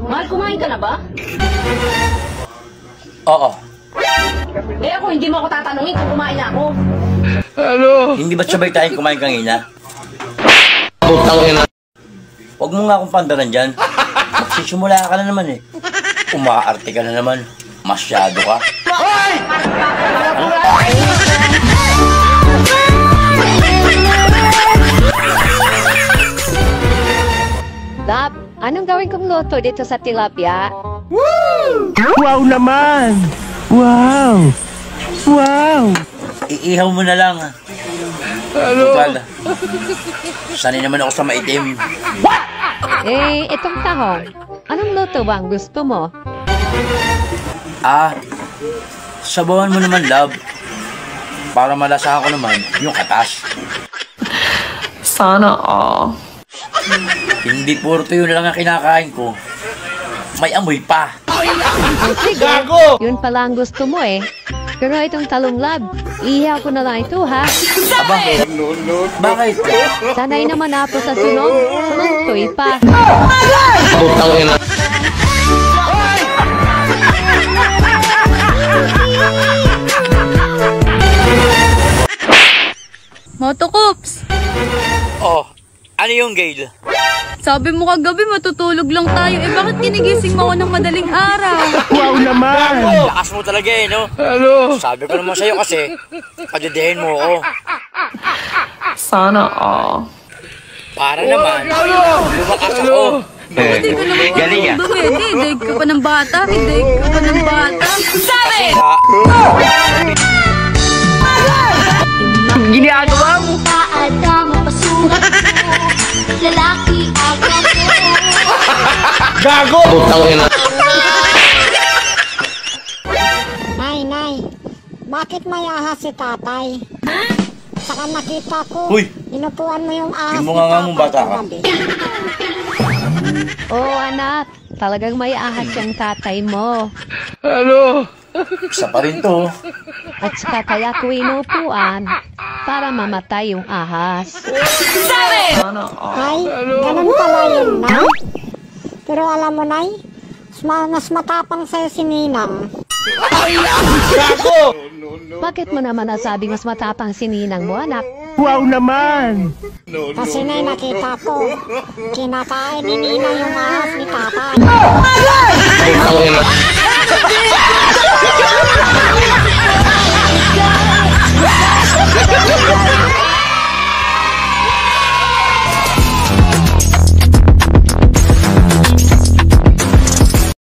Mahal, kumain ka na ba? Oo. Eh ako, hindi mo ako tatanungin kung kumain na ako. Ano? Hindi ba sabay tayong kumain kanina? Putang ina. Huwag mo nga akong pandaran dyan. Magsisimula ka na naman eh. Umaarte ka na naman. Masyado ka. Lab, anong gawin kong luto dito sa tilapia? Woo! Wow naman! Wow! Wow! Iihaw mo na lang. Ano? Total. Sanay naman ako sa maitim. Eh, itong tahong. Anong luto ba ang gusto mo? Sabawan mo naman, love. Para malasahan ko naman yung katas. Sana all. Hindi puro tuyo na lang ang kinakain ko. May amoy pa. Gago! Yun pala ang gusto mo eh. Pero itong talong lab, ihihaw ko na lang ito ha. Aba, bakit? Sanay naman ako sa sunog, sunod pa. Putang ina. Motokops! Oh, ano yung Gail? Sabi mo kagabi matutulog lang tayo. Eh bakit ginigising mo ako ng madaling araw? Wow naman! Lakas mo talaga eh, no? Ano? Sabi ko naman sa'yo kasi, padedehin mo ako. Sana all. Para naman, lumakas ako. Hindi ka naman Galing yan. Daig ka pa ng bata. Daig ka pa ng bata. Sabi! Ginagawa mo! Paada mo pasukat mo, lalaki ako. Gago! Putang ina. Nay, bakit may ahas si tatay? Saka nakita ko, Uy! inupuan mo yung ahas Yung ni mga nga tatay mong bata ka. kagabi. Oo anak, talagang may ahas yung tatay mo. Ano? Isa pa rin to. At saka kaya ko inupuan para mamatay yung ahas. Ay, ganun pala yun, Nay. Pero alam mo, Nay, mas matapang sa'yo si Ninang. Bakit mo naman nasabing mas matapang si ninang mo anak? Wow naman! Kasi, Nay, nakita ko, kinakain ni Ninang yung ahas ni tatay. Putang ina.